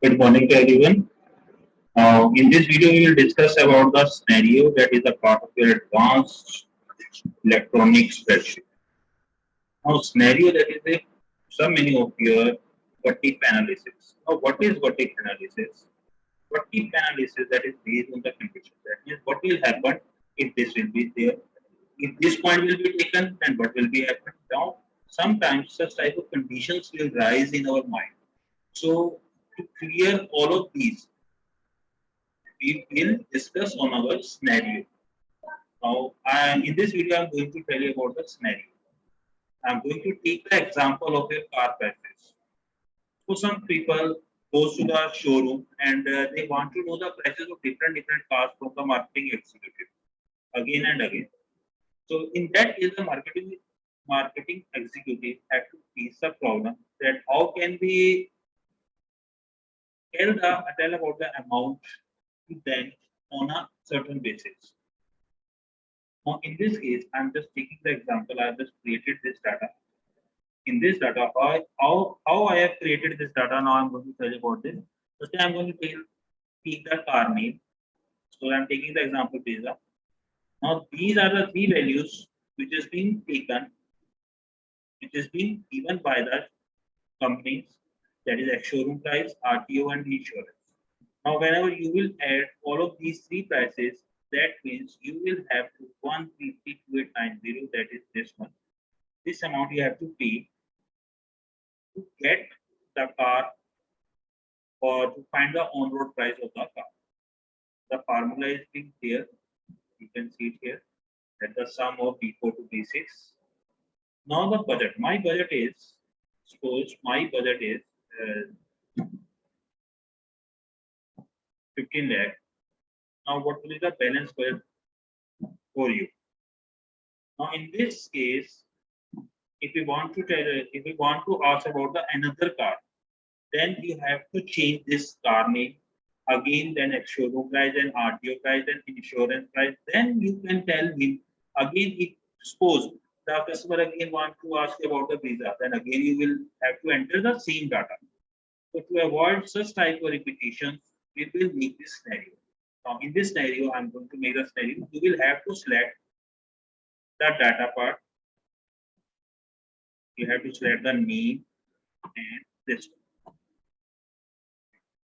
Good morning to everyone. In this video, we will discuss about the scenario that is a part of your advanced electronic spreadsheet. Now, scenario that is a some many of your what-if analysis. Now, what is what-if analysis? What-if analysis that is based on the condition. That means what will happen if this will be there, if this point will be taken, then what will be happen. Now, sometimes such type of conditions will rise in our mind. So, to clear all of these, we will discuss on our scenario. Now, in this video, I'm going to tell you about the scenario. I'm going to take the example of a car purchase. So, some people goes to the showroom and they want to know the prices of different cars from the marketing executive again and again. So, in that case, the marketing executive had to face the problem that how can we tell about the amount to them on a certain basis. Now, in this case, I'm just taking the example. I have just created this data. In this data, how I have created this data. Now, I'm going to tell you about this. First, I'm going to take the car name. So, I'm taking the example Brezza. Now, these are the three values which is being taken, which is being given by the companies. That is ex-showroom price, RTO, and insurance. Now, whenever you will add all of these three prices, that means you will have to 1332890, that is this one. This amount you have to pay to get the car or to find the on-road price of the car. The formula is being here. You can see it here. That the sum of B4 to B6. Now the budget. My budget is, suppose my budget is 15 lakh. Now what will be the balance for you? Now in this case, if we want to ask about the another car, then you have to change this car name again, then ex-showroom price and RTO price and insurance price. Then you can tell him again. If suppose the customer again want to ask about the visa, then again you will have to enter the same data. So to avoid such type of repetitions, we will make this scenario. Now in this scenario, I'm going to make a scenario. You will have to select the data part. You have to select the name and this one.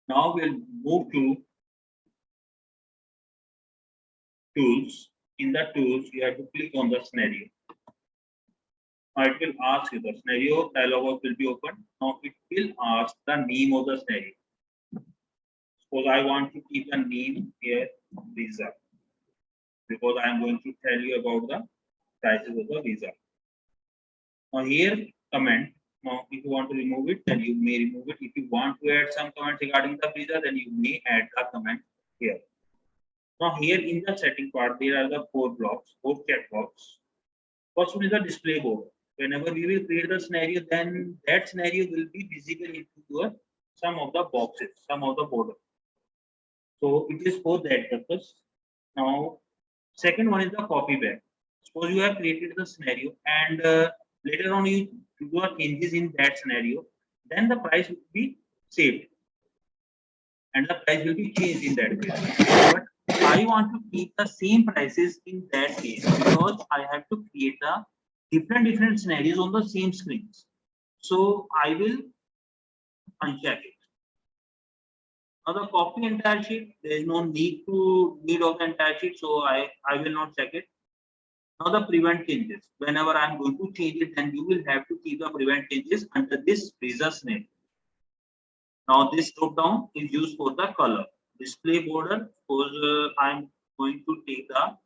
Now we'll move to tools. In the tools, you have to click on the scenario. Now it will ask you, the scenario dialog box will be open. Now it will ask the name of the scenario. Suppose I want to keep the name here visa, because I am going to tell you about the prices of the visa. Now here comment. Now if you want to remove it, then you may remove it. If you want to add some comment regarding the visa, then you may add a comment here. Now here in the setting part, there are the four blocks, four check box. First one is the display board. Whenever we will create the scenario, then that scenario will be visible into your some of the boxes, some of the border. So it is for that purpose. Now, second one is the copy back. Suppose you have created the scenario and later on you do changes in that scenario, then the price will be saved and the price will be changed in that case. But I want to keep the same prices in that case because I have to create the different scenarios on the same screens. So I will uncheck it. Now the copy entire sheet, there is no need of the entire sheet, so I will not check it. Now the prevent changes. Whenever I am going to change it, then you will have to keep the prevent changes under this visa scenario. Now this drop down is used for the color. Display border, suppose I am going to take the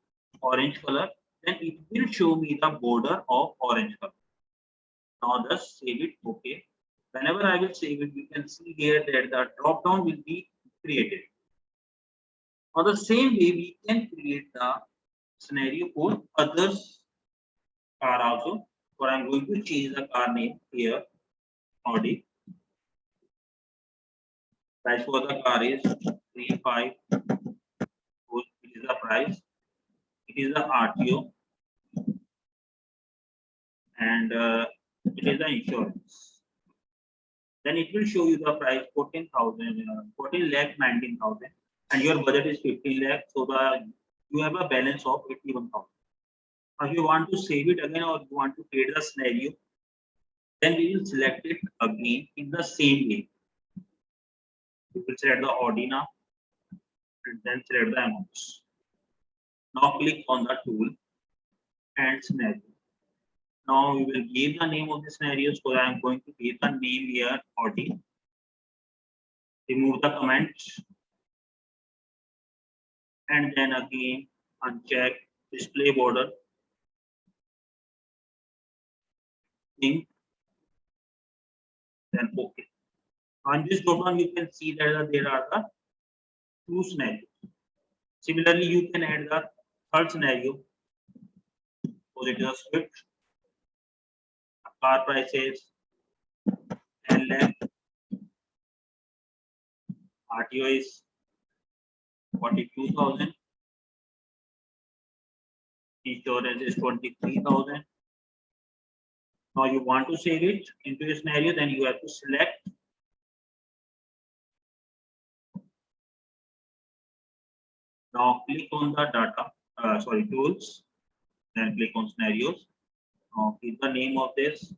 orange color, then it will show me the border of orange color. Now just save it. Okay. Whenever I will save it, you can see here that the drop down will be created. Now the same way we can create the scenario for others car also. So I'm going to change the car name here. Audi. Price for the car is 35. It is the price. It is the RTO. And it is the insurance. then it will show you the price 14,000, 14 lakh 19,000, and your budget is 15 lakh. So you have a balance of 81,000. Now, if you want to save it again or you want to create the scenario, then we will select it again in the same way. We will select the Ordina and then select the amounts. Now click on the tool and scenario. Now we will give the name of the scenario. So I am going to give the name here Ordina. Remove the comments and then again uncheck display border. Then OK. On this drop down, you can see that there are the two scenarios. Similarly, you can add the third scenario. So it is a Swift. Car prices 10 lakh. RTO is 42,000. Insurance is 23,000. Now you want to save it into a scenario, then you have to select now click on the data, tools, then click on scenarios. Now give the name of this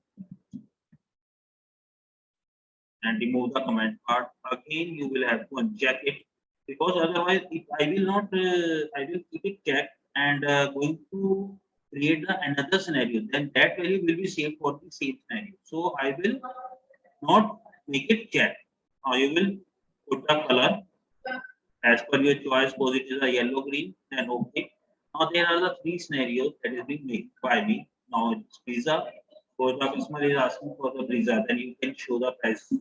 and remove the comment part. Again, you will have to uncheck it because otherwise, if I will not, I will keep it checked and going to create another scenario, then that value will be saved for the same scenario. So I will not make it check. Now you will put the color as per your choice. Suppose it is a yellow green, then okay. Now there are the three scenarios that is being made by me. Now it's Visa. So the customer is asking for the Visa, then you can show the price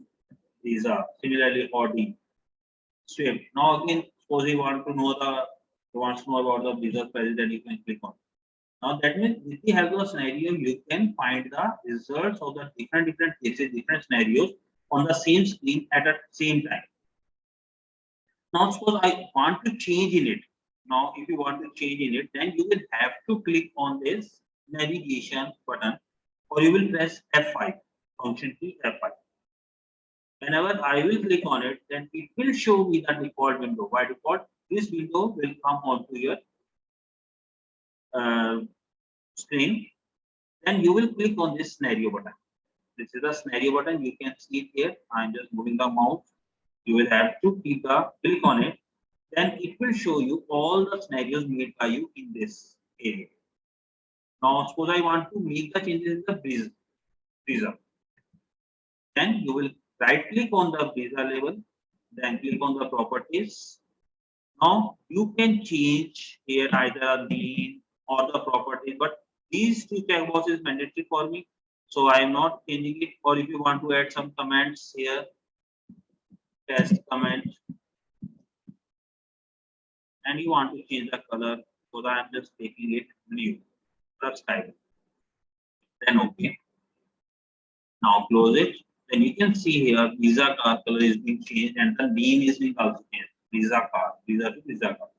Visa. Similarly, Audi, Swift. Now again, suppose you want to know about the Visa price, then you can click on. Now that means if you have the scenario, you can find the results of the different cases, different scenarios on the same screen at the same time. Now suppose I want to change in it. Now if you want to change in it, then you will have to click on this navigation button or you will press F5, function key F5. Whenever I will click on it, then it will show me the default window. By default, this window will come onto your screen. Then you will click on this scenario button. This is the scenario button. You can see it here. I'm just moving the mouse. You will have to click on it. Then it will show you all the scenarios made by you in this area. Now, suppose I want to make the changes in the Visa. Then you will right click on the Visa label. Then click on the properties. Now you can change here either a name or the properties, but these two checkboxes is mandatory for me, so I am not changing it. Or if you want to add some comments here, test comment, and you want to change the color, so that I am just taking it blue, plus type. Then okay. Now close it. Then you can see here Visa car color is being changed and the name is being also changed. Visa car, Visa to Visa car.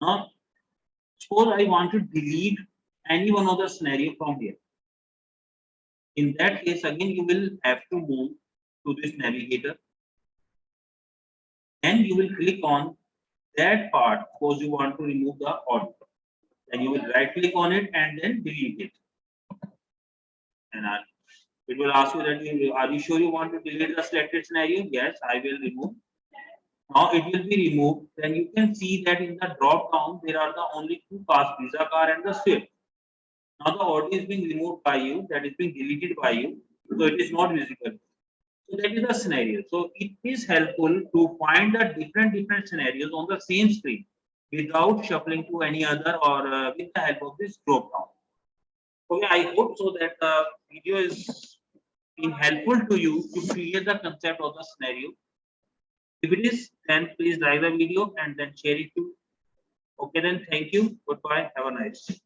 Now, suppose I want to delete any one of the scenario from here. In that case, again, you will have to move to this navigator. And you will click on that part. Suppose you want to remove the order. Then you will right click on it and then delete it. And it will ask you that are you sure you want to delete the selected scenario? Yes, I will remove. Now it will be removed. Then you can see that in the drop down there are the only two cars, Visa car and the Swift. Now the audio is being removed by you, that is being deleted by you, so it is not visible. So that is the scenario. So it is helpful to find the different scenarios on the same screen without shuffling to any other or with the help of this drop down. Okay, I hope so that the video is being helpful to you to create the concept of the scenario. If it is, then please like the video and then share it too. Okay, then thank you. Goodbye. Have a nice day.